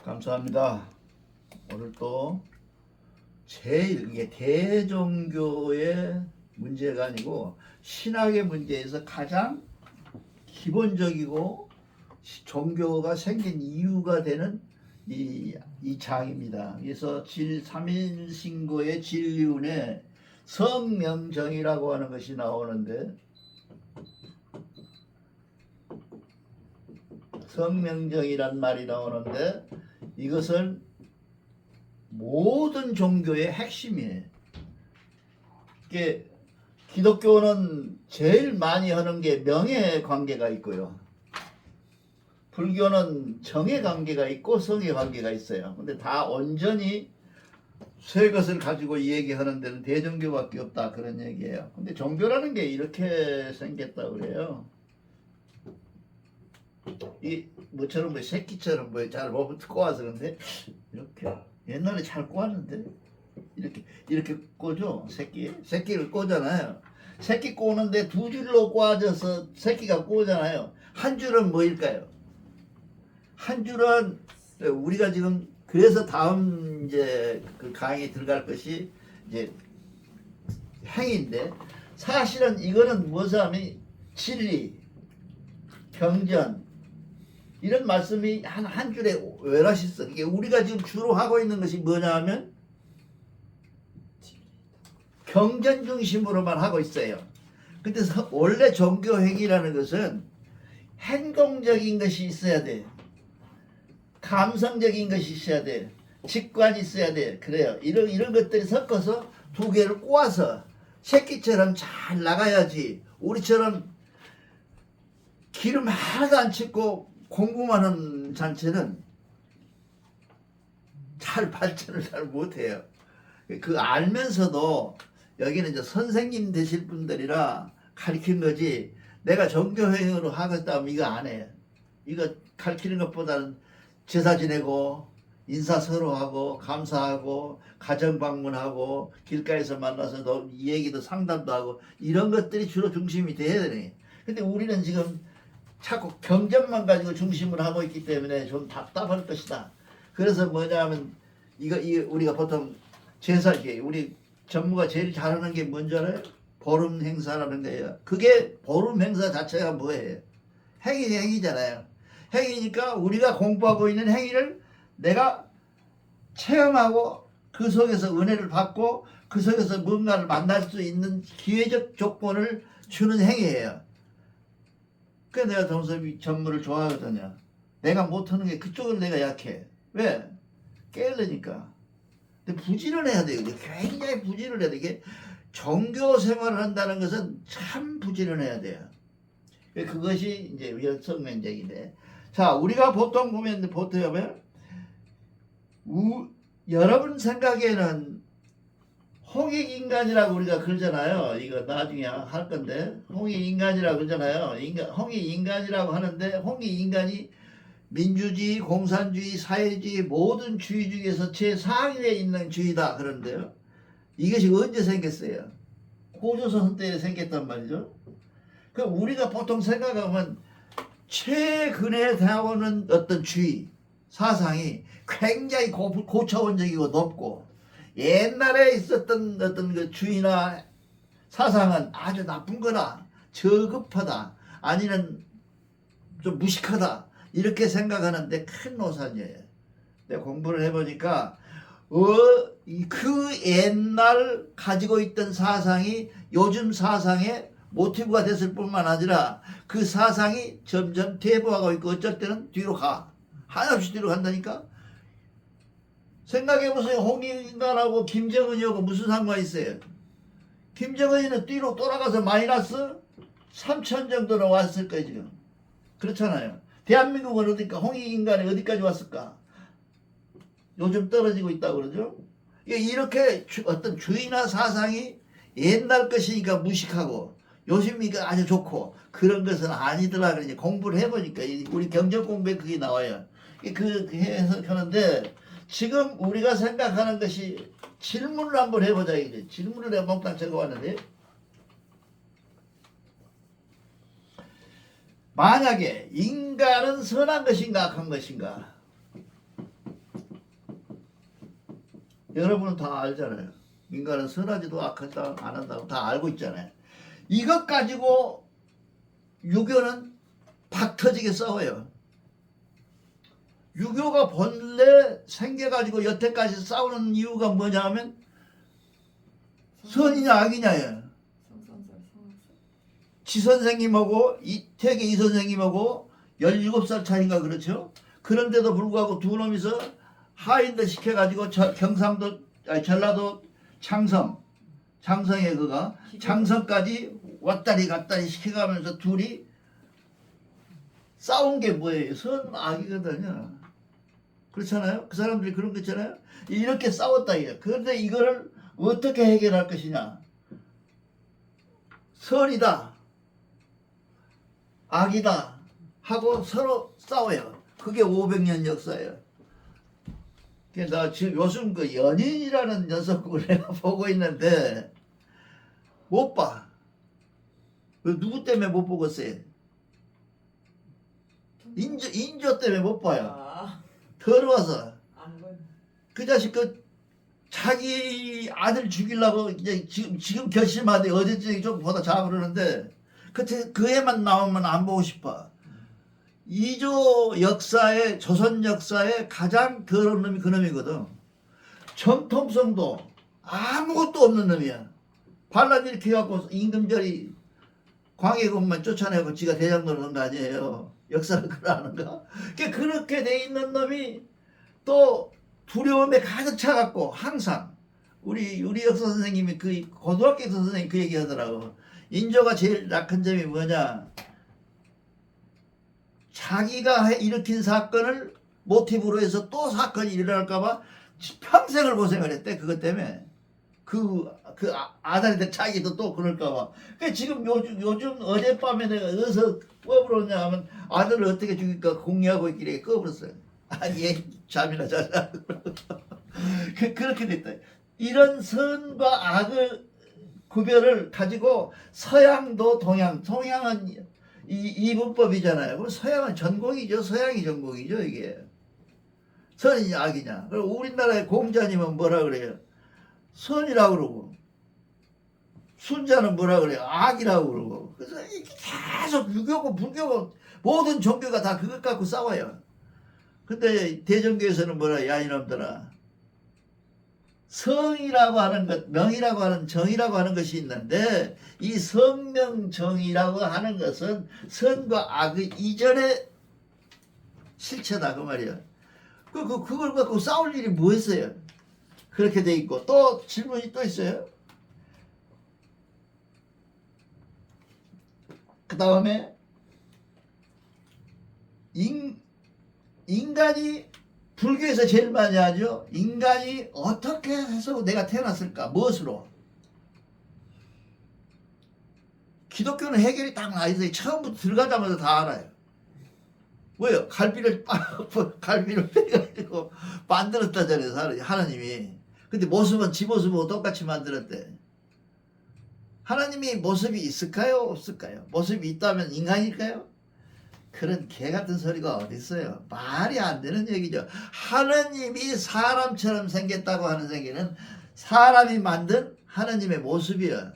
감사합니다. 오늘 또 제일 이게 대종교의 문제가 아니고 신학의 문제에서 가장 기본적이고 종교가 생긴 이유가 되는 이 장입니다. 그래서 삼일신고의 진리운에 성명정이라고 하는 것이 나오는데, 성명정이란 말이 나오는데 이것은 모든 종교의 핵심이에요. 이게 기독교는 제일 많이 하는 게 명예 관계가 있고요. 불교는 정의 관계가 있고 성의 관계가 있어요. 근데 다 온전히 세 것을 가지고 얘기하는 데는 대종교밖에 없다, 그런 얘기예요. 근데 종교라는 게 이렇게 생겼다 그래요. 이 뭐처럼 뭐 새끼처럼 뭐 잘 보면 꼬아서 그런데 이렇게 옛날에 잘 꼬았는데 이렇게 꼬죠. 새끼를 꼬잖아요. 새끼 꼬는데 두 줄로 꼬아져서 새끼가 꼬잖아요. 한 줄은 뭐일까요? 한 줄은 우리가 지금 그래서 다음 이제 그 강의에 들어갈 것이 이제 행인데, 사실은 이거는 무엇을 하면 진리, 경전 이런 말씀이 한 줄에 외라시 있어. 이게 우리가 지금 주로 하고 있는 것이 뭐냐 하면 경전 중심으로만 하고 있어요. 근데 원래 종교 행위라는 것은 행동적인 것이 있어야 돼. 감성적인 것이 있어야 돼. 직관이 있어야 돼. 그래요. 이런 것들이 섞어서 두 개를 꼬아서 새끼처럼 잘 나가야지. 우리처럼 기름 하나도 안 찍고 공부만 하는 잔치는 잘 발전을 잘 못해요. 그 알면서도 여기는 이제 선생님 되실 분들이라 가르친 거지, 내가 종교행위로 하겠다 하면 이거 안 해요. 이거 가르치는 것보다는 제사 지내고 인사 서로 하고 감사하고 가정 방문하고 길가에서 만나서 너 얘기도 상담도 하고 이런 것들이 주로 중심이 돼야 되네. 근데 우리는 지금 자꾸 경전만 가지고 중심을 하고 있기 때문에 좀 답답할 것이다. 그래서 뭐냐면 이거 우리가 보통 제사기 우리 전무가 제일 잘하는 게 뭔지 알아요? 보름 행사라는 거예요. 그게 보름 행사 자체가 뭐예요? 행위잖아요. 행위니까 우리가 공부하고 있는 행위를 내가 체험하고 그 속에서 은혜를 받고 그 속에서 뭔가를 만날 수 있는 기회적 조건을 주는 행위예요. 그래서 내가 동섭이 전무를 좋아하거든요. 내가 못하는 게 그쪽은 내가 약해. 왜? 깨려니까. 근데 부지런해야 돼요. 굉장히 부지런해야 돼. 이게 종교 생활을 한다는 것은 참 부지런해야 돼요. 그것이 이제 성면적인데, 자, 우리가 보통 보면 여러분 생각에는 홍익인간이라고 우리가 그러잖아요. 이거 나중에 할 건데 홍익인간이라고 그러잖아요. 홍익인간이라고 하는데 홍익인간이 민주주의, 공산주의, 사회주의 모든 주의 중에서 제4위에 있는 주의다 그런데요. 이것이 언제 생겼어요? 고조선 때 생겼단 말이죠. 그 우리가 보통 생각하면 최근에 나오는 어떤 주의 사상이 굉장히 고차원적이고 높고, 옛날에 있었던 어떤 그 주의나 사상은 아주 나쁜 거나 저급하다 아니면 좀 무식하다 이렇게 생각하는데 큰 오산이에요. 내가 공부를 해보니까 그 옛날 가지고 있던 사상이 요즘 사상의 모티브가 됐을 뿐만 아니라 그 사상이 점점 퇴보하고 있고 어쩔 때는 뒤로 가. 한없이 뒤로 간다니까. 생각해보세요. 홍익인간하고 김정은이하고 무슨 상관이 있어요? 김정은이는 뒤로 돌아가서 마이너스 3천 정도로 왔을 거예요 지금. 그렇잖아요. 대한민국은 어디까? 홍익인간이 어디까지 왔을까? 요즘 떨어지고 있다고 그러죠. 이렇게 어떤 주의나 사상이 옛날 것이니까 무식하고 요즘이니까 아주 좋고 그런 것은 아니더라. 그러니 공부를 해보니까 우리 경전 공부에 그게 나와요. 그 해석하는데, 지금 우리가 생각하는 것이, 질문을 한번 해보자 이게. 질문을 내가 몽땅 적어왔는데, 만약에 인간은 선한 것인가 악한 것인가? 여러분은 다 알잖아요. 인간은 선하지도 악하다 안 한다고 다 알고 있잖아요. 이것 가지고 유교는 박 터지게 싸워요. 유교가 본래 생겨가지고 여태까지 싸우는 이유가 뭐냐면 선이냐 악이냐예요. 지 선생님하고 태계 이 선생님하고 17살 차인가 그렇죠? 그런데도 불구하고 두 놈이서 하인들 시켜가지고 경상도 아니 전라도 장성에 그가 장성까지 왔다리 갔다리 시켜가면서 둘이 싸운 게 뭐예요? 선 악이거든요. 그렇잖아요? 그 사람들이 그런 거 있잖아요? 이렇게 싸웠다 이게. 그런데 이거를 어떻게 해결할 것이냐? 선이다, 악이다 하고 서로 싸워요. 그게 500년 역사예요. 나 지금 요즘 그 연인이라는 녀석을 내가 보고 있는데 못 봐. 누구 때문에 못 보겠어요? 인조 때문에 못 봐요. 더러워서. 그 자식 자기 아들 죽이려고 이제 지금 결심하되 어제쯤에 좀 보다 자고 그러는데 그 애만 나오면 안 보고 싶어. 이조 역사에 조선 역사에 가장 더러운 놈이 그 놈이거든. 정통성도 아무것도 없는 놈이야. 반란 일으켜 갖고 임금절이 광해군만 쫓아내고 지가 대장 노릇한 거 아니에요. 역사를 그러는가? 그렇게 돼 있는 놈이 또 두려움에 가득 차갖고 항상 우리 역사 선생님이 그 고등학교 역사 선생님 그 얘기 하더라고. 인조가 제일 약한 점이 뭐냐? 자기가 일으킨 사건을 모티브로 해서 또 사건이 일어날까봐 평생을 고생을 했대. 그것 때문에 아들한테 자기도 또 그럴까봐. 지금 요즘 어젯밤에 내가 어디서 꺼버렸냐 하면 아들을 어떻게 죽일까 공유하고 있길래 꺼버렸어요. 얘 잠이나 자자. 그렇게 됐다. 이런 선과 악의 구별을 가지고 서양도 동양은 이분법이잖아요. 그럼 서양은 전공이죠. 서양이 전공이죠. 이게 선이냐 악이냐. 그럼 우리나라의 공자님은 뭐라 그래요? 선이라고 그러고 순자는 뭐라 그래요? 악이라고 그러고. 그래서 계속 유교고 불교고 모든 종교가 다 그것 갖고 싸워요. 근데 대종교에서는 뭐라, 야 이놈들아, 성이라고 하는 것, 명이라고 하는 정이라고 하는 것이 있는데 이 성명정이라고 하는 것은 선과 악의 이전의 실체다 그 말이야. 그걸 갖고 싸울 일이 뭐 있어요? 그렇게 돼 있고. 또 질문이 또 있어요. 그 다음에 인간이 불교에서 제일 많이 하죠. 인간이 어떻게 해서 내가 태어났을까? 무엇으로? 기독교는 해결이 딱 나 있어요. 처음부터 들어가자마자 다 알아요. 뭐예요? 갈비를 빼가지고 만들었다잖아요. 하나님이. 근데 모습은 지 모습하고 똑같이 만들었대. 하나님이 모습이 있을까요? 없을까요? 모습이 있다면 인간일까요? 그런 개 같은 소리가 어디 있어요? 말이 안 되는 얘기죠. 하나님이 사람처럼 생겼다고 하는 생기는 사람이 만든 하나님의 모습이야.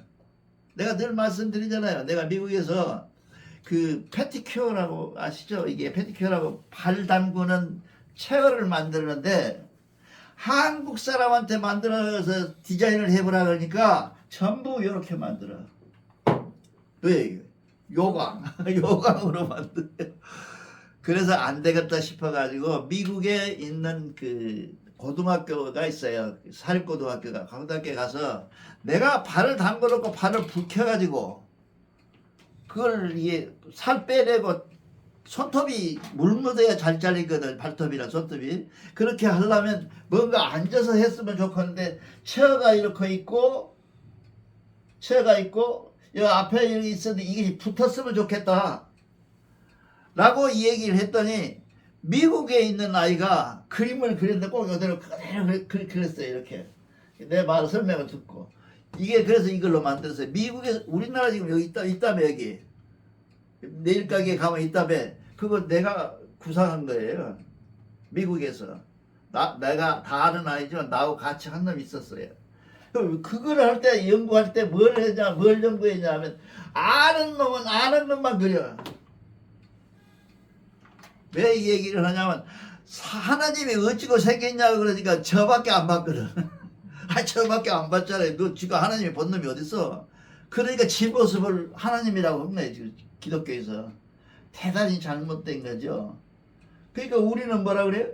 내가 늘 말씀드리잖아요. 내가 미국에서 그 패티큐어라고 아시죠? 이게 패티큐어라고 발 담그는 체어를 만드는데 한국 사람한테 만들어서 디자인을 해보라 그러니까 전부 이렇게 만들어. 왜? 요강으로 만들어요. 그래서 안 되겠다 싶어가지고 미국에 있는 그 고등학교가 있어요. 사립고등학교가. 고등학교에 가서 내가 발을 담궈놓고 발을 불켜가지고 그걸 이게 살 빼내고 손톱이 물 묻어야 잘 잘리거든. 발톱이랑 손톱이. 그렇게 하려면 뭔가 앉아서 했으면 좋겠는데 체어가 이렇게 있고 여기 앞에 여기 있었는데 이게 붙었으면 좋겠다 라고 이 얘기를 했더니 미국에 있는 아이가 그림을 그렸는데 꼭 이대로 그대로 그렸어요. 이렇게 내 말을 설명을 듣고 이게 그래서 이걸로 만들었어요. 미국에 우리나라 지금 여기 있다며 여기 내일 가게에 가면 있다며 그거 내가 구상한 거예요. 미국에서 내가 다 아는 아이지만 나하고 같이 한 놈이 있었어요. 그걸 할 때 연구할 때 뭘 했냐 뭘 연구했냐 하면 아는 놈은 아는 놈만 그려. 왜 이 얘기를 하냐면 하나님이 어찌고 생겼냐고 그러니까 저밖에 안 봤거든. 아 저밖에 안 봤잖아요. 너 지금 하나님이 본 놈이 어딨어. 그러니까 지 모습을 하나님이라고 한 거예요. 지금 기독교에서. 대단히 잘못된 거죠. 그러니까 우리는 뭐라 그래요?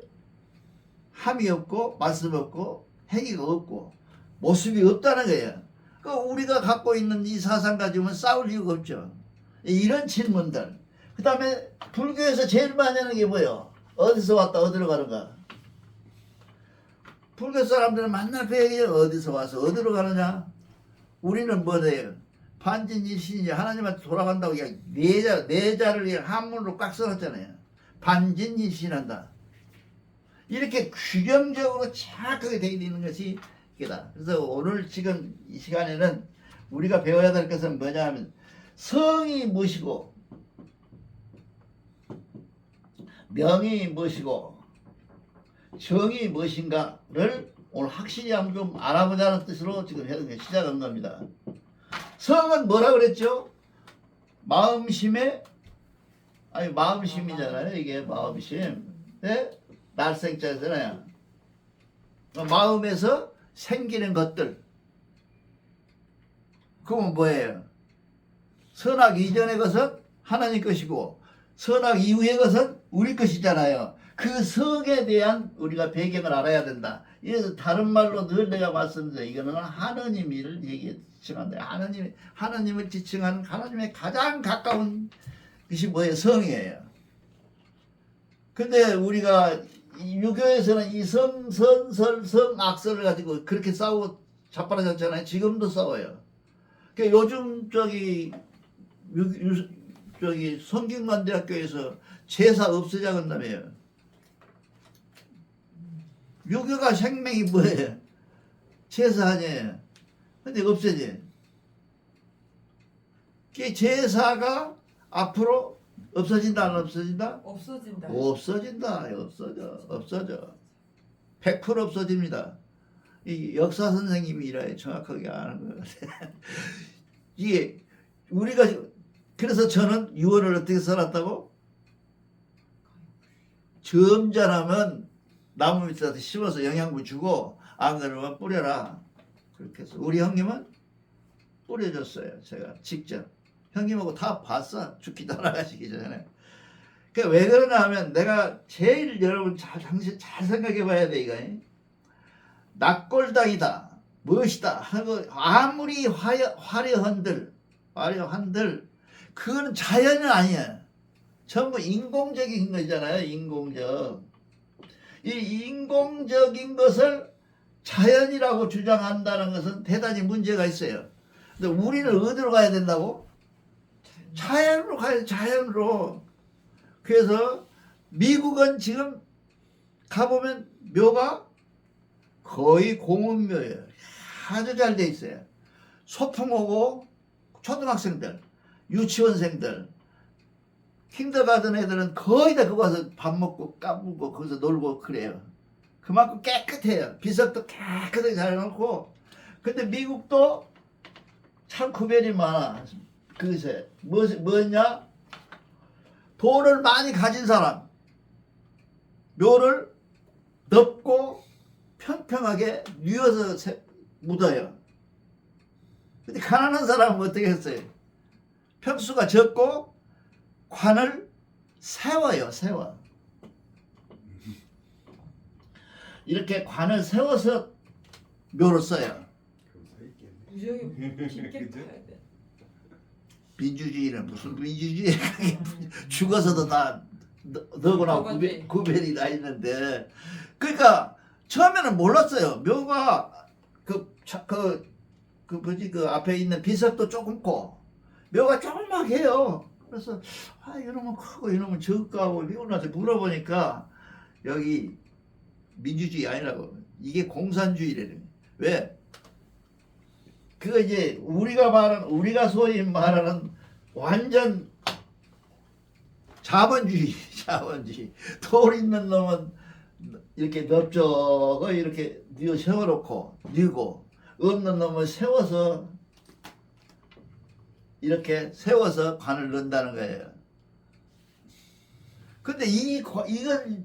함이 없고 말씀 없고 행위가 없고 모습이 없다는 거예요. 그러니까 우리가 갖고 있는 이 사상 가지고는 싸울 이유가 없죠. 이런 질문들. 그 다음에 불교에서 제일 많이 하는 게 뭐예요? 어디서 왔다 어디로 가는가? 불교 사람들은 만날 그 얘기예요. 어디서 와서 어디로 가느냐? 우리는 뭐래요? 반진일신이냐 하나님한테 돌아간다고 그냥 내자를 그냥 한문으로 꽉 써놨잖아요. 반진일신한다. 이렇게 규정적으로 정확하게 되어 있는 것이 이게다. 그래서 오늘 지금 이 시간에는 우리가 배워야 될 것은 뭐냐 하면 성이 무엇이고 명이 무엇이고 정이 무엇인가를 오늘 확실히 한번 좀 알아보자는 뜻으로 지금 시작한 겁니다. 성은 뭐라 그랬죠? 마음심에 마음심이잖아요. 이게 마음심. 네? 날생자잖아요. 마음에서 생기는 것들. 그건 뭐예요? 선악 이전의 것은 하나님 것이고 선악 이후의 것은 우리 것이잖아요. 그 성에 대한 우리가 배경을 알아야 된다. 이래서 다른 말로 늘 내가 말씀드려 이거는 하느님을 지칭한다. 하느님을 지칭하는 하나님의 가장 가까운 것이 뭐예요? 성이에요. 근데 우리가 유교에서는 이 성, 선, 설, 성, 악설을 가지고 그렇게 싸우고 자빠졌잖아요. 지금도 싸워요. 그러니까 요즘 저기 성균관대학교에서 제사 없애자 건다며요. 유교가 생명이 뭐예요? 제사 아니에요. 근데 없애지. 그 제사가 앞으로 없어진다 안 없어진다? 없어진다. 없어져. 100% 없어집니다. 이 역사 선생님이라 정확하게 아는 것 같아요. 이게 우리가 그래서 저는 유월을 어떻게 살았다고? 점잖하면 나무 밑에다 심어서 영양분 주고 안 그러면 뿌려라. 그렇게 해서 우리 형님은 뿌려줬어요. 제가 직접. 형님하고 다 봤어. 죽기 돌아가시기 전에. 그러니까 왜 그러냐 하면 내가 제일 여러분 잘 생각해 봐야 돼 이거. 낙골당이다. 무엇이다. 하고 아무리 화려한들 그거는 자연은 아니야. 전부 인공적인 거잖아요. 인공적. 이 인공적인 것을 자연이라고 주장한다는 것은 대단히 문제가 있어요. 근데 우리는 어디로 가야 된다고? 자연으로 가야 돼. 자연으로. 그래서 미국은 지금 가보면 묘가 거의 공원묘예요. 아주 잘 돼 있어요. 소풍 오고 초등학생들, 유치원생들, 킨더가든 애들은 거의 다 거기 가서 밥 먹고 까불고 거기서 놀고 그래요. 그만큼 깨끗해요. 비석도 깨끗하게 잘 해놓고. 근데 미국도 참 구별이 많아. 그것에 뭐냐? 돈을 많이 가진 사람 묘를 넓고 평평하게 뉘어서 묻어요. 근데 가난한 사람은 어떻게 했어요? 평수가 적고 관을 세워요. 이렇게 관을 세워서 묘를 써요. 무정이 깊게 파야 돼. 민주주의는 무슨 민주주의? 죽어서도 다 너구나 구별이 다 있는데. 그러니까 처음에는 몰랐어요. 묘가 그 앞에 있는 비석도 조금고 묘가 조그맣게요. 그래서 이놈은 크고 이놈은 적고 하고 미국 나서 물어보니까 여기 민주주의 아니라고. 이게 공산주의래요. 왜? 그거 이제 우리가 소위 말하는 완전 자본주의. 돈 있는 놈은 이렇게 넓적을 이렇게 뉘어 세워놓고 뉘고 없는 놈을 세워서 이렇게 세워서 관을 넣는다는 거예요. 근데 이걸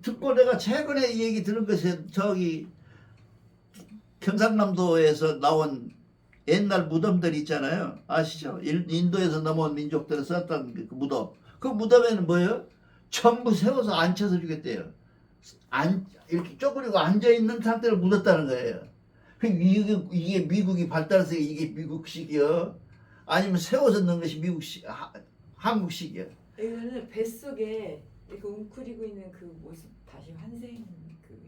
듣고 내가 최근에 이 얘기 들은 것이 저기 경상남도에서 나온 옛날 무덤들 있잖아요. 아시죠? 인도에서 넘어온 민족들을 썼던 그 무덤. 그 무덤에는 뭐예요? 전부 세워서 앉혀서 주겠대요. 이렇게 쪼그리고 앉아있는 상태로 묻었다는 거예요. 이게 미국이 발달해서 이게 미국식이요? 아니면 세워서 넣은 것이 미국식, 한국식이요? 이거는 뱃속에 이렇게 웅크리고 있는 그 모습 다시 환생 그.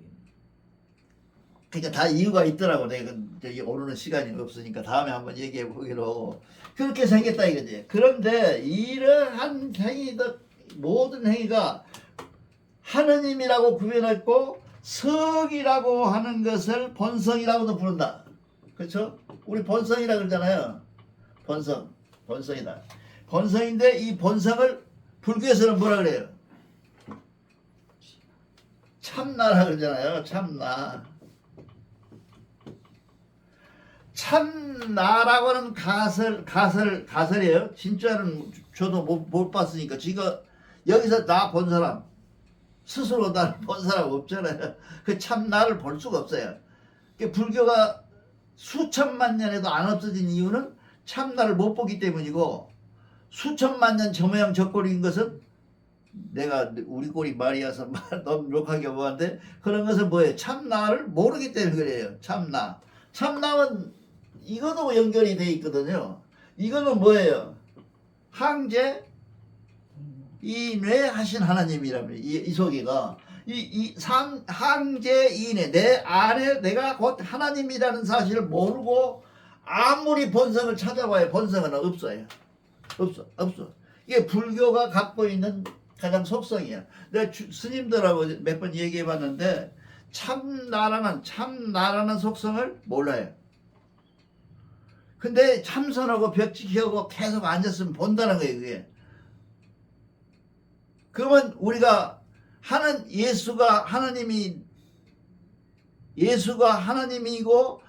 그러니까 다 이유가 있더라고. 내가 저기 오르는 시간이 없으니까 다음에 한번 얘기해 보기로. 그렇게 생겼다 이거지. 그런데 이러한 행위들, 모든 행위가 하느님이라고 구별했고 성이라고 하는 것을 본성이라고도 부른다. 그렇죠? 우리 본성이라 그러잖아요. 본성이다. 본성인데 이 본성을 불교에서는 뭐라 그래요? 참나라 그러잖아요. 참나라고 하는 가설이에요. 진짜는 저도 못 봤으니까. 지금 여기서 나 본 사람, 스스로 나를 본 사람 없잖아요. 그 참나를 볼 수가 없어요. 불교가 수천만 년에도 안 없어진 이유는 참나를 못 보기 때문이고, 수천만 년 저 모양 저 꼴인 것은 내가 우리 꼴이 말이어서 너무 욕하게 뭐한데, 그런 것은 뭐예요? 참나를 모르기 때문에 그래요. 참나는 이것도 연결이 돼 있거든요. 이거는 뭐예요? 항제 이뇌 하신 하나님이라며. 이 속이가 항제 이뇌, 내 안에 내가 곧 하나님이라는 사실을 모르고 아무리 본성을 찾아봐야 본성은 없어요. 없어. 이게 불교가 갖고 있는 가장 속성이야. 내가 스님들하고 몇 번 얘기해 봤는데 참나라는 속성을 몰라요. 근데 참선하고 벽지키하고 계속 앉았으면 본다는 거예요, 그게. 그러면 우리가 예수가 하나님이고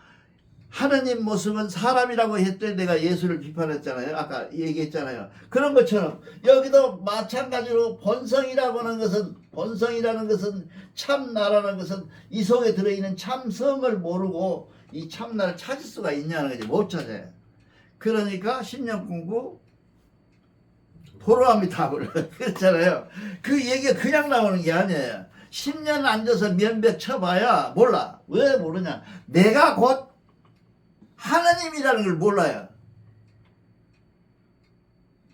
하나님 모습은 사람이라고 했더니 내가 예수를 비판했잖아요. 아까 얘기했잖아요. 그런 것처럼 여기도 마찬가지로 본성이라는 것은 참나라는 것은 이 속에 들어있는 참성을 모르고 이 참나를 찾을 수가 있냐는 거지. 못 찾아요. 그러니까 10년 공부 도로함이 답을 그렇잖아요. 그 얘기가 그냥 나오는 게 아니에요. 10년 앉아서 면벽 쳐봐야 몰라. 왜 모르냐? 내가 곧 하나님이라는 걸 몰라요.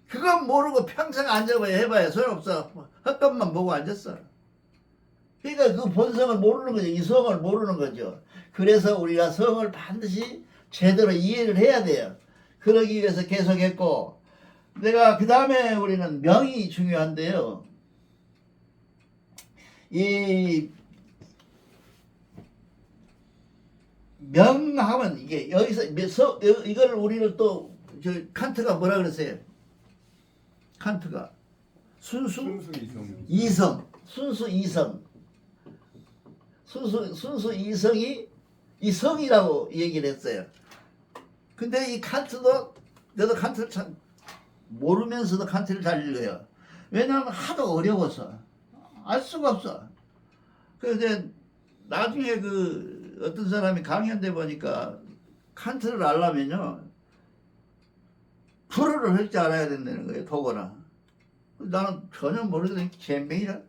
그건 모르고 평생 앉아봐야 해봐야 소용없어. 헛것만 보고 앉았어. 그러니까 그 본성을 모르는 거죠. 이 성을 모르는 거죠. 그래서 우리가 성을 반드시 제대로 이해를 해야 돼요. 그러기 위해서 계속했고, 내가 그 다음에 우리는 명이 중요한데요. 이 명하면 이게 여기서 이걸 우리를 또 칸트가 뭐라 그랬어요? 칸트가 순수 이성이 이 성이라고 얘기를 했어요. 근데 이 칸트도 나도 칸트를 참 모르면서도 칸트를 잘 읽어요. 왜냐하면 하도 어려워서 알 수가 없어. 그래서 나중에 어떤 사람이 강연돼 보니까 칸트를 알려면요 불어를 할 줄 알아야 된다는 거예요. 독어나. 나는 전혀 모르거든. 잼뱅이라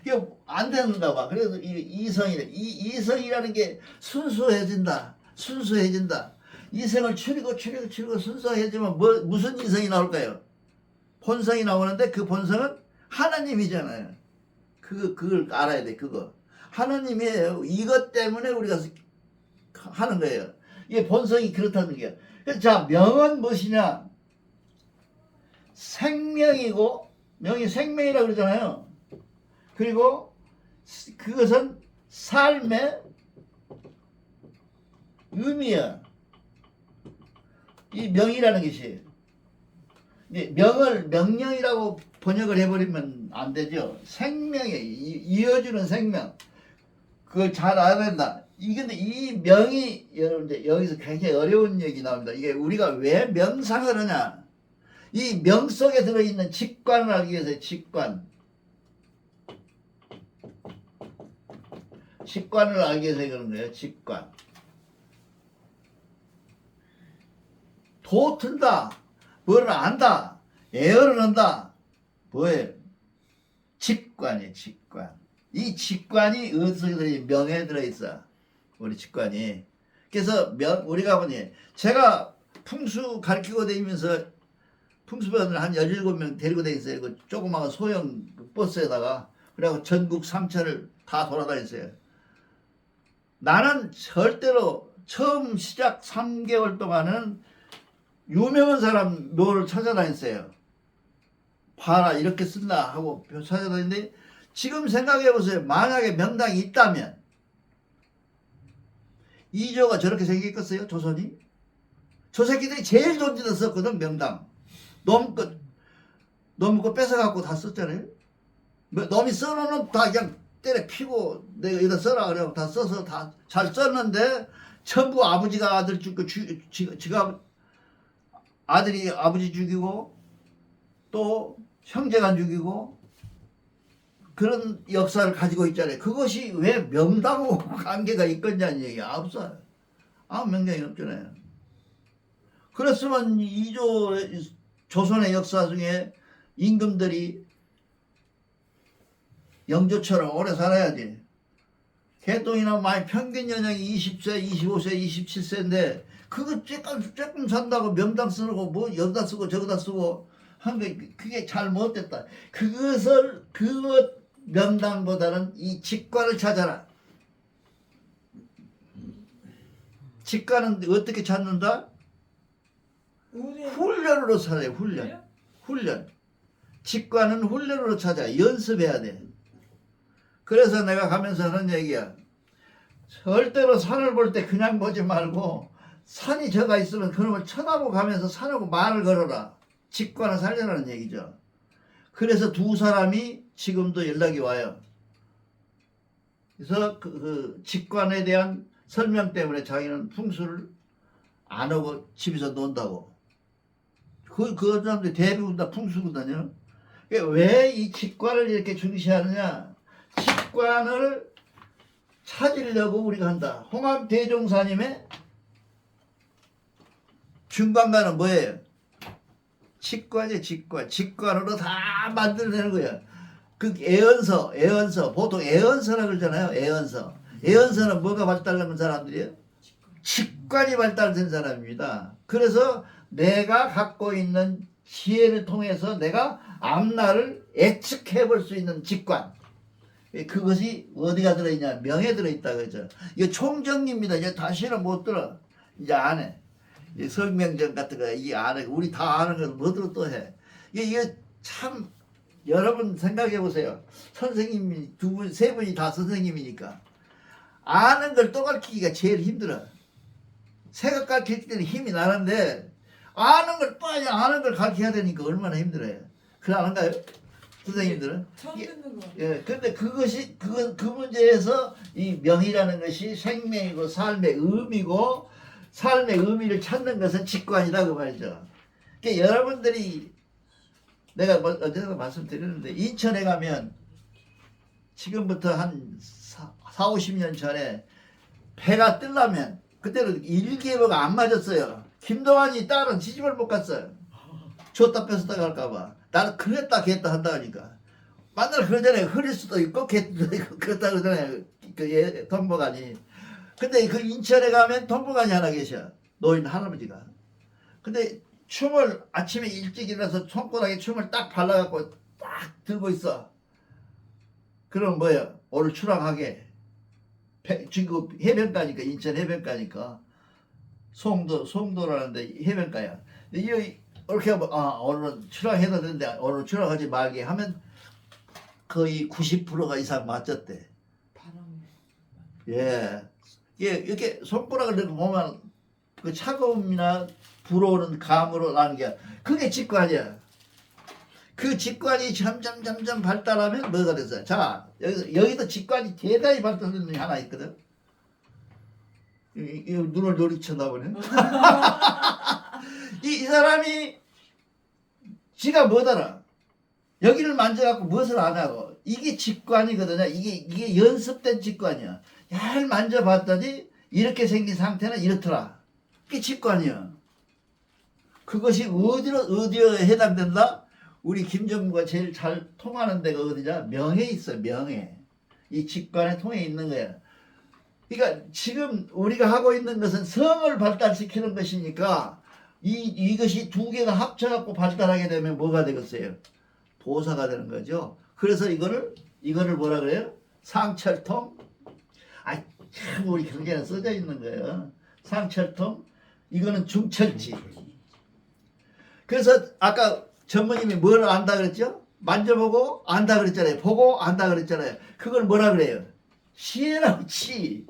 이거 안 되는가 봐. 그래서 이성이라는 게 순수해진다. 이성을 줄이고 순수해지면 무슨 이성이 나올까요? 본성이 나오는데 그 본성은 하나님이잖아요. 그걸 알아야 돼. 그거 하나님이에요. 이것 때문에 우리가 하는 거예요. 이게 본성이 그렇다는 게요. 자, 명은 무엇이냐? 생명이고, 명이 생명이라고 그러잖아요. 그리고 그것은 삶의 의미야. 이 명이라는 것이. 명을 명령이라고 번역을 해버리면 안 되죠. 생명에 이어주는 생명. 그걸 잘 알아야 된다. 근데 이 명이 여러분들 여기서 굉장히 어려운 얘기 나옵니다. 이게 우리가 왜 명상을 하냐? 이 명 속에 들어있는 직관을 알기 위해서 직관을 알기 위해서 그런 거예요. 직관. 도튼다. 뭐를 안다. 예언을 한다. 뭐예요? 직관이에요. 직관. 이 직관이 어디서 들어있어? 명에 들어있어. 우리 직관이. 그래서 우리가 보니 제가 풍수 가르치고 다니면서 풍수반을 한 17명 데리고 다녔어요. 그 조그마한 소형 버스에다가. 그래갖고 전국 3천을 다 돌아다녔어요. 나는 절대로 처음 시작 3개월 동안은 유명한 사람 묘를 찾아다녔어요. 봐라 이렇게 쓴다 하고 찾아다니는데 지금 생각해보세요. 만약에 명당이 있다면 이조가 저렇게 생겼겠어요? 조선이? 저 새끼들이 제일 돈지도 썼거든. 명당 너무 거 뺏어갖고 다 썼잖아요. 놈이 써놓은 다 그냥 때려 피고 내가 여기다 써라 그래고 다 써서 다 잘 썼는데 전부 아버지가 아들 죽고 지가 아들이 아버지 죽이고 또 형제가 죽이고 그런 역사를 가지고 있잖아요. 그것이 왜 명당하고 관계가 있겠냐는 얘기야. 없어요. 아무 명당이 없잖아요. 그랬으면 이조 조선의 역사 중에 임금들이 영조처럼 오래 살아야지. 개똥이나 많이 평균 연령이 20세, 25세, 27세인데 그거 조금 산다고 명당 쓰고 뭐 여기다 쓰고 저기다 쓰고 한 게 그게 잘 못됐다. 그것 명당보다는 이 직관을 찾아라. 직관은 어떻게 찾는다? 훈련으로 찾아요. 훈련. 직관은 훈련으로 찾아. 연습해야 돼. 그래서 내가 가면서 하는 얘기야. 절대로 산을 볼 때 그냥 보지 말고 산이 저가 있으면 그놈을 쳐다보고 가면서 산하고 말을 걸어라. 직관을 살려라는 얘기죠. 그래서 두 사람이 지금도 연락이 와요. 그래서 그 직관에 대한 설명 때문에 자기는 풍수를 안 하고 집에서 논다고. 그 사람들이 대부분 다 풍수거든요. 왜 이 직관을 이렇게 중시하느냐? 직관을 찾으려고 우리가 한다. 홍합대종사님의 중간가는 뭐예요? 직관이에요. 직관으로 다 만들어내는 거예요. 그 애언서 보통 애언서라 그러잖아요. 애언서는 뭐가 발달하는 사람들이에요? 직관이 발달된 사람입니다. 그래서 내가 갖고 있는 지혜를 통해서 내가 앞날을 예측해 볼 수 있는 직관. 그것이 어디가 들어있냐? 명에 들어있다 그죠? 이거 총정리입니다. 이제 다시는 못 들어. 이제 안 해. 성명전 같은 거 이게 안 해. 우리 다 아는 건 뭐들어 또 해. 이게 참 여러분 생각해 보세요. 선생님이 두 분, 세 분이 다 선생님이니까 아는 걸 또 가르치기가 제일 힘들어. 새가 가르칠 때는 힘이 나는데 아는 걸 빨리 아는 걸 가르쳐야 되니까 얼마나 힘들어요. 그래 아는가요? 선생님들은? 처음 듣는 거. 예, 근데 그것이 그 문제에서 이 명이라는 것이 생명이고 삶의 의미고 삶의 의미를 찾는 것은 직관이다 그 말이죠. 그러니까 여러분들이 내가 어제도 말씀드렸는데 인천에 가면 지금부터 한 4, 50년 전에 배가 뜨려면 그때는 일기예보가 안 맞았어요. 김동완이 딸은 시집을 못 갔어요. 줬다 뺐었다 갈까봐. 나는 그랬다 걔했다 한다 하니까. 만날 그러잖아요. 흐릴 수도 있고 걔도 있고 그렇다 그러잖아요. 그 동무관이. 근데 그 인천에 가면 동무관이 하나 계셔. 노인 할아버지가. 근데 춤을 아침에 일찍 일어나서 손가락에 춤을 딱 발라갖고 딱 들고 있어. 그럼 뭐야? 오늘 출항하게. 지금 해변가니까 인천 해변가니까 송도라는데 해변가야. 이렇게 하면 오늘은 출항해도 되는데 오늘 출항하지 말게 하면 거의 90%가 이상 맞췄대. 바람. 예. 이렇게 손가락을 이렇게 보면 그 차가움이나 불어오는 감으로 나는 게 그게 직관이야. 그 직관이 점점 발달하면 뭐가 됐어요? 자, 여기도 직관이 대단히 발달된 게 하나 있거든. 이 눈을 노리쳐다보네. 이 사람이 지가 뭐더라? 여기를 만져갖고 무엇을 하냐고. 이게 직관이거든요. 이게 연습된 직관이야. 잘 만져봤더니 이렇게 생긴 상태는 이렇더라. 그게 직관이야. 그것이 어디에 해당된다? 우리 김정부가 제일 잘 통하는 데가 어디냐? 명예에 있어, 명예. 이 직관의 통에 있는 거야. 그러니까 지금 우리가 하고 있는 것은 성을 발달시키는 것이니까 이것이 두 개가 합쳐갖고 발달하게 되면 뭐가 되겠어요? 도사가 되는 거죠. 그래서 이거를 뭐라 그래요? 상철통. 참 우리 경제는 써져 있는 거예요. 상철통. 이거는 중철지. 그래서 아까 전무님이 뭘 안다 그랬죠? 만져보고 안다 그랬잖아요. 보고 안다 그랬잖아요. 그걸 뭐라 그래요? 시에나치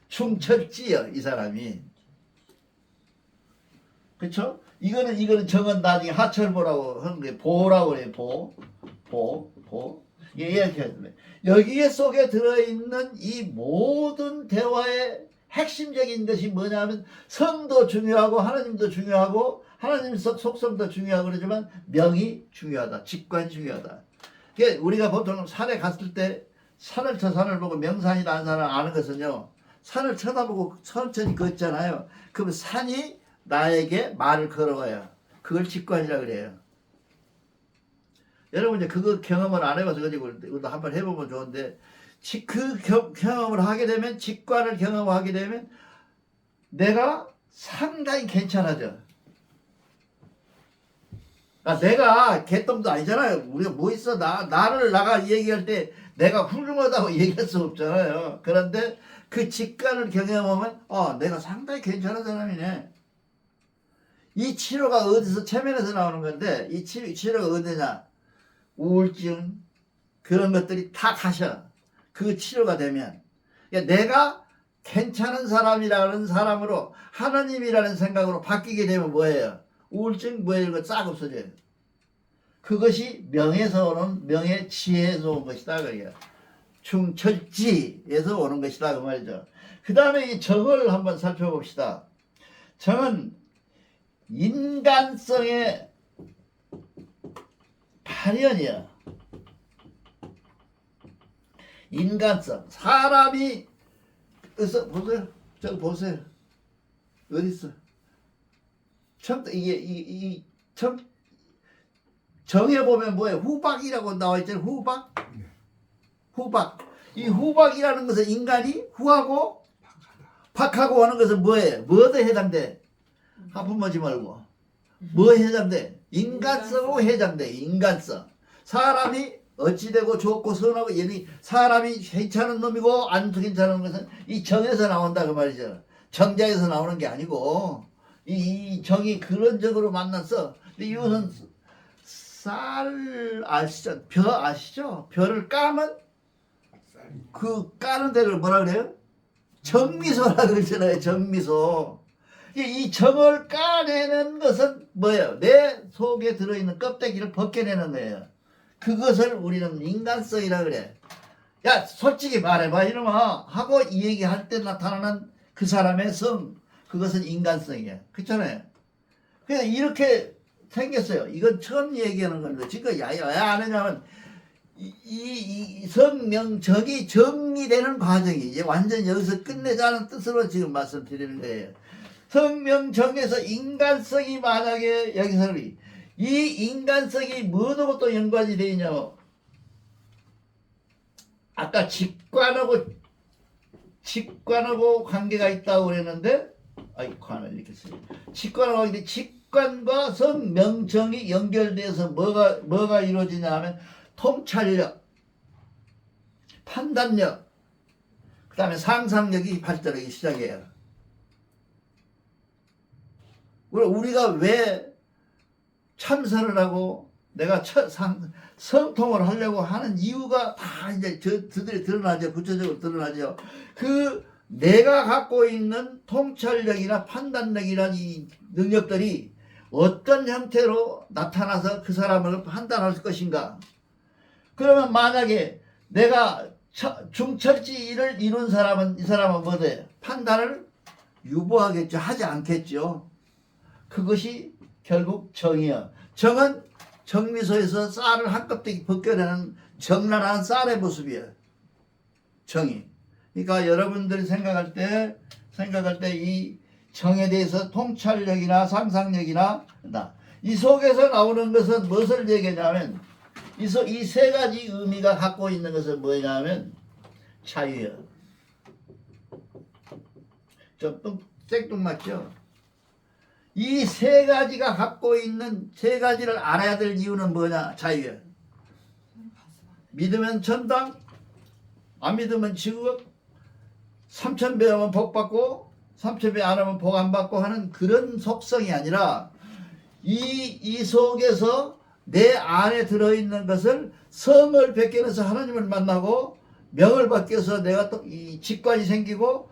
중철지요, 이 사람이. 그렇죠? 이거는 정은 나중에 하철보라고 하는 거예요. 보라고 그래요. 보. 이렇게 여기에 속에 들어있는 이 모든 대화의 핵심적인 것이 뭐냐면 성도 중요하고 하나님도 중요하고 하나님 속성도 중요하고 그러지만 명이 중요하다. 직관이 중요하다. 그러니까 우리가 보통 산에 갔을 때 산을 저 산을 보고 명산이다 하는 사람 아는 것은요. 산을 쳐다보고 천천히 걷잖아요. 그럼 산이 나에게 말을 걸어와요. 그걸 직관이라 그래요. 여러분 이제 그거 경험을 안 해봐서 가지고 이것도 한번 해보면 좋은데 그 경험을 하게 되면 직관을 경험하게 되면 내가 상당히 괜찮아져. 내가 개똥도 아니잖아요. 우리가 뭐 있어 나를 나가 얘기할 때 내가 훌륭하다고 얘기할 수 없잖아요. 그런데 그 직관을 경험하면 내가 상당히 괜찮은 사람이네. 이 치료가 어디서 체면에서 나오는 건데 이 치료가 어디냐? 우울증 그런 것들이 다 가셔. 그 치료가 되면 그러니까 내가 괜찮은 사람이라는 사람으로 하나님이라는 생각으로 바뀌게 되면 뭐예요? 우울증 뭐예요? 이거 싹 없어져요. 그것이 명에서 오는 명의 지혜에서 온 것이다. 그래요. 중철지에서 오는 것이다. 그 말이죠. 그 다음에 이 정을 한번 살펴봅시다. 정은 인간성의 발현이야. 인간성. 사람이 보세요. 저기 보세요. 어디 있어? 이게 정에 보면 뭐예요? 후박이라고 나와 있잖아요. 후박. 이 후박이라는 것은 인간이 후하고 박하고 오는 것은 뭐예요? 뭐에 해당돼? 하품 하지 말고. 뭐에 해당돼? 인간성으로 해당돼. 인간성. 사람이 어찌되고 좋고 선하고 사람이 괜찮은 놈이고 안 괜찮은 것은 이 정에서 나온다 그 말이죠. 정자에서 나오는 게 아니고 이 정이 그런적으로 만났어. 근데 이것은 쌀 아시죠? 벼 아시죠? 벼를 까면 그 까는 데를 뭐라 그래요? 정미소라 그러잖아요. 정미소. 이 정을 까내는 것은 뭐예요? 내 속에 들어있는 껍데기를 벗겨내는 거예요. 그것을 우리는 인간성이라 그래. 야 솔직히 말해봐 이놈아 하고 이 얘기할 때 나타나는 그 사람의 성 그것은 인간성이야. 그렇잖아요. 그냥 이렇게 생겼어요. 이건 처음 얘기하는 건데 지금 왜 안 하냐면 이 성명정이 정리되는 과정이 이제 완전 여기서 끝내자는 뜻으로 지금 말씀드리는 거예요. 성명정에서 인간성이 만약에 여기서 이 인간성이 뭐하고 또 연관이 되어 있냐고. 아까 직관하고 관계가 있다고 그랬는데 관을 이렇게 써요. 직관하고 관계 직관과 성명정이 연결돼서 뭐가 이루어지냐 하면 통찰력, 판단력, 그 다음에 상상력이 발달하기 시작해요. 우리가 왜 참선을 하고 내가 성통을 하려고 하는 이유가 다 이제 저들이 드러나죠. 구체적으로 드러나죠. 그 내가 갖고 있는 통찰력이나 판단력이라는 이 능력들이 어떤 형태로 나타나서 그 사람을 판단할 것인가? 그러면 만약에 내가 중철지를 이룬 사람은 이 사람은 뭐돼? 판단을 유보하겠죠. 하지 않겠죠. 그것이 결국 정이야. 정은 정미소에서 쌀을 한 껍데기 벗겨내는 정란한 쌀의 모습이야. 정이. 그러니까 여러분들이 생각할 때 이 정에 대해서 통찰력이나 상상력이나 이 속에서 나오는 것은 무엇을 얘기하냐면 이 세 가지 의미가 갖고 있는 것은 뭐냐면 자유야. 좀 생뚱맞죠? 이 세 가지가 갖고 있는 세 가지를 알아야 될 이유는 뭐냐? 자유야. 믿으면 천당, 안 믿으면 지옥, 3,000배 하면 복 받고 3,000배 안 하면 복 안 받고 하는 그런 속성이 아니라 이 속에서 내 안에 들어있는 것을 성을 베껴내서 하나님을 만나고 명을 바뀌어서 내가 또 이 직관이 생기고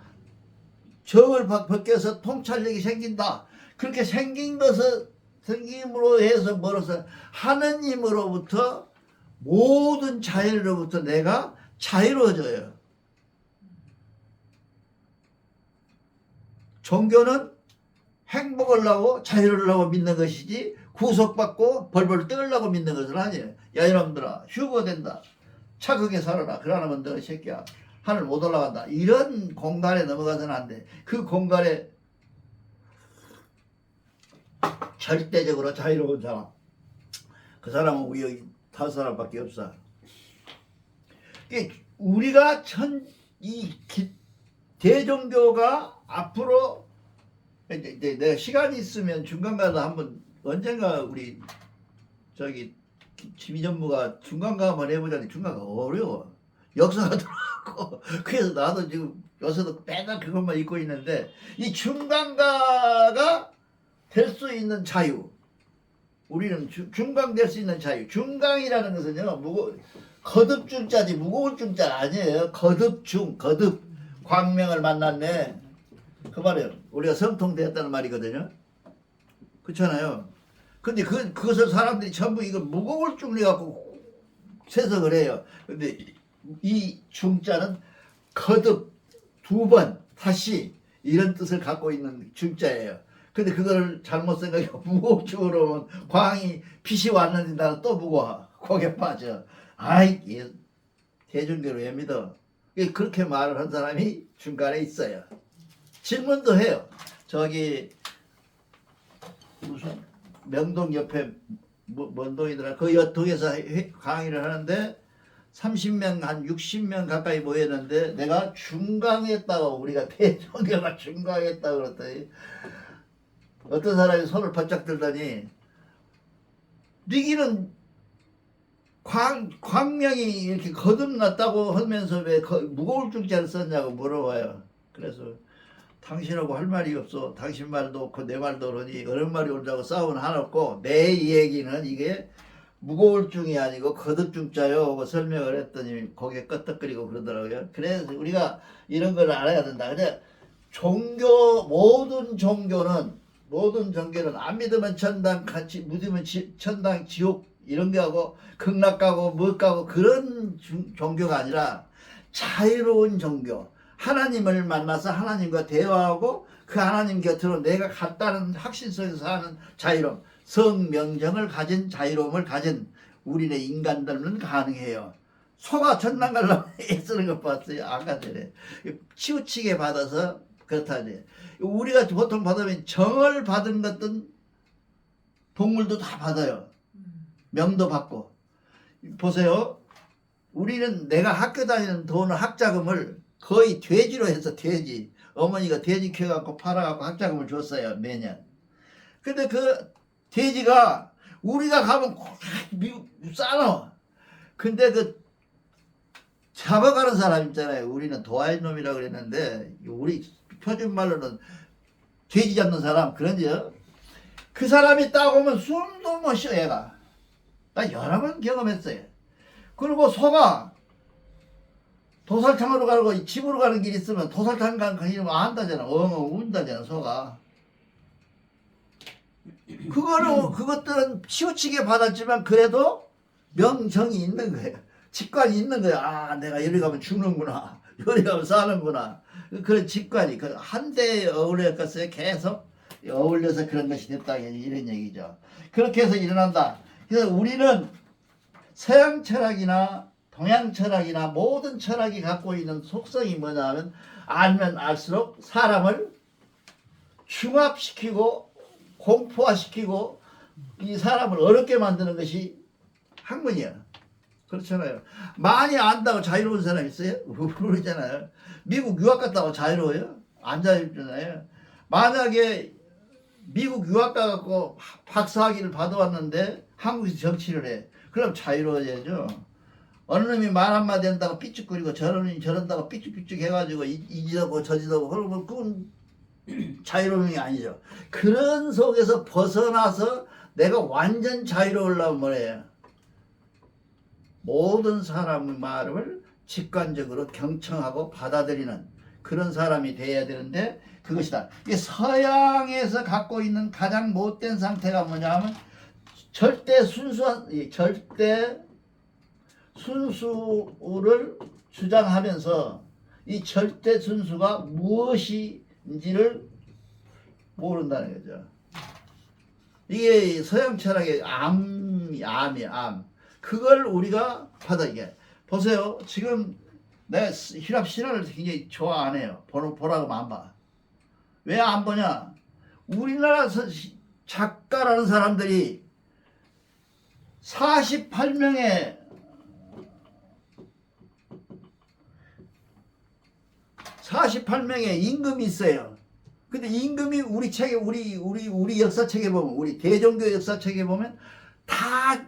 정을 벗겨서 통찰력이 생긴다. 그렇게 생긴 것을 생김으로 해서 멀어서 하느님으로부터 모든 자유로부터 내가 자유로워져요. 종교는 행복을 하고 자유를 하고 믿는 것이지 구속받고 벌벌 떨려고 믿는 것은 아니에요. 야 이놈들아 휴거 된다. 착하게 살아라. 그러나면 너 새끼야 하늘 못 올라간다. 이런 공간에 넘어가서는 안 돼. 그 공간에 절대적으로 자유로운 사람 그 사람은 우리 여기 5사람밖에 없어. 우리가 대종교가 앞으로 이제 내가 시간이 있으면 중간가다 한번 언젠가 우리 저기 지미 전무가 중간가 한번 해보자니 중간가 어려워. 역사가 들어가고 그래서 나도 지금 요새도 맨날 그것만 읽고 있는데 이 중간가가 될 수 있는 자유 우리는 중강 될 수 있는 자유. 중강이라는 것은요 거듭 중자지 무거울 중자 아니에요. 거듭 중 거듭 광명을 만났네. 그 말이에요. 우리가 성통되었다는 말이거든요. 그렇잖아요. 근데 그것을 사람들이 전부 이걸 무거울 중래 갖고 해석을 해요. 근데 이 중자는 거듭 2번 다시 이런 뜻을 갖고 있는 중자예요. 근데 그걸 잘못 생각하고 무거울 중으로 오면 광이 빛이 왔는데 나는 또 무거워. 거기에 빠져. 아이 대중교로 왜 믿어? 그렇게 말을 한 사람이 중간에 있어요. 질문도 해요. 저기 무슨 명동 옆에 뭔 동이더라. 그 여통에서 강의를 하는데 30명 한 60명 가까이 모였는데 내가 중강했다고 우리가 대종교가 중강했다고 그랬더니 어떤 사람이 손을 바짝 들더니 니기는 광명이 이렇게 거듭났다고 하면서 왜 무거울 중자를 썼냐고 물어봐요. 그래서 당신하고 할 말이 없어. 당신 말도 없고 내 말도 그러니 어느 말이 옳다고 싸우는 하나 없고 내 얘기는 이게 무거울 중이 아니고 거듭 중자요 하고 설명을 했더니 고개 끄덕거리고 그러더라고요. 그래서 우리가 이런 걸 알아야 된다. 근데 모든 종교는 안 믿으면 천당 같이 믿으면 천당 지옥 이런 게 하고 극락 가고 못 가고 그런 종교가 아니라 자유로운 종교. 하나님을 만나서 하나님과 대화하고 그 하나님 곁으로 내가 갔다는 확신 속에서 사는 자유로움. 성명정을 가진 자유로움을 가진 우리네 인간들은 가능해요. 소가 천당 가려면 애쓰는 것 봤어요. 아까 전에 치우치게 받아서 그렇다니. 우리가 보통 받으면 정을 받은 것은 동물도 다 받아요. 명도 받고. 보세요. 우리는 내가 학교 다니는 돈을 학자금을 거의 돼지로 해서 돼지. 어머니가 돼지 키워갖고 팔아갖고 학자금을 줬어요. 매년. 근데 그 돼지가 우리가 가면 싸노. 근데 그 잡아가는 사람 있잖아요. 우리는 도와인 놈이라고 그랬는데 우리 표준말로는 돼지 잡는 사람 그런지요. 그 사람이 딱 오면 숨도 못 쉬어 얘가. 나 여러 번 경험했어요. 그리고 소가 도살탕으로 가고 집으로 가는 길이 있으면 도살탕 가는 길이면 안다잖아. 엉엉 운다잖아 소가. 그것들은 치우치게 받았지만 그래도 명정이 있는 거예요. 직관이 있는 거예요. 아, 내가 여기 가면 죽는구나. 여기 가면 사는구나. 그런 직관이 한데 어울렸겠어요. 계속 어울려서 그런 것이 됐다 이런 얘기죠. 그렇게 해서 일어난다. 그래서 우리는 서양 철학이나 동양 철학이나 모든 철학이 갖고 있는 속성이 뭐냐면 알면 알수록 사람을 중압시키고 공포화시키고 이 사람을 어렵게 만드는 것이 학문이야. 그렇잖아요. 많이 안다고 자유로운 사람 있어요? 모르잖아요. 미국 유학 갔다고 자유로워요? 안 자유롭잖아요. 만약에 미국 유학 가갖고 박사학위를 받아왔는데 한국에서 정치를 해. 그럼 자유로워야죠. 어느 놈이 말 한마디 한다고 삐죽거리고 저런 놈이 저런다고 삐죽삐죽 해가지고 이지다고 저지다고 그러면 그건 자유로움이 아니죠. 그런 속에서 벗어나서 내가 완전 자유로우려면 뭐래요? 모든 사람의 말을 직관적으로 경청하고 받아들이는 그런 사람이 돼야 되는데 그것이다. 이게 서양에서 갖고 있는 가장 못된 상태가 뭐냐면 절대 순수를 주장하면서 이 절대 순수가 무엇인지를 모른다는 거죠. 이게 서양 철학의 암이야, 암. 그걸 우리가 받아야. 보세요. 지금 내가 힐합 신화를 굉장히 좋아 안 해요. 보라고 안 봐. 왜 안 보냐? 우리나라 작가라는 사람들이 48명의 임금이 있어요. 근데 임금이 우리 책에 우리 역사책에 보면 우리 대종교 역사책에 보면 다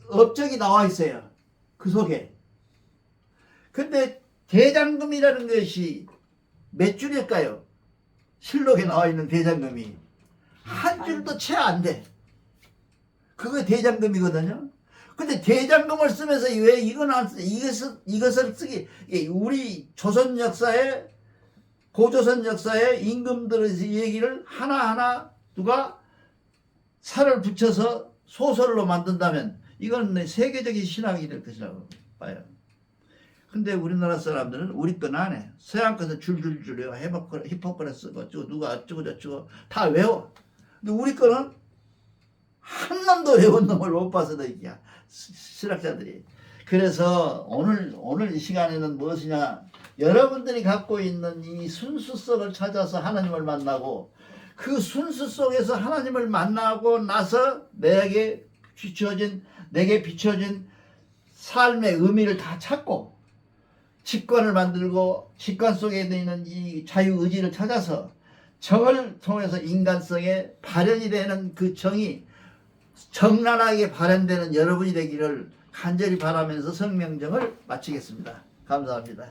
업적이 나와 있어요. 그 속에. 근데 대장금이라는 것이 몇 줄일까요? 실록에 나와 있는 대장금이 한 줄도 채 안 돼. 그거 대장금이거든요. 근데 대장금을 쓰면서 왜 이건 안 쓰? 이것을 쓰기 우리 조선 역사에 고조선 역사에 임금들의 얘기를 하나하나 누가 살을 붙여서 소설로 만든다면 이건 세계적인 신학이 될 것이라고 봐요. 근데 우리나라 사람들은 우리 건 안 해. 서양 것은 줄줄줄 외워. 히포크레스가 어쩌고 누가 어쩌고 저쩌고 다 외워. 근데 우리 거는 한 놈도 외운 놈을 못 봐서 얘기야. 실학자들이. 그래서 오늘 이 시간에는 무엇이냐? 여러분들이 갖고 있는 이 순수성을 찾아서 하나님을 만나고 그 순수 속에서 하나님을 만나고 나서 내게 비춰진 삶의 의미를 다 찾고 직관을 만들고 직관 속에 있는 이 자유의지를 찾아서 정을 통해서 인간성의 발현이 되는 그 정이 정난하게 발현되는 여러분이 되기를 간절히 바라면서 성명정을 마치겠습니다. 감사합니다.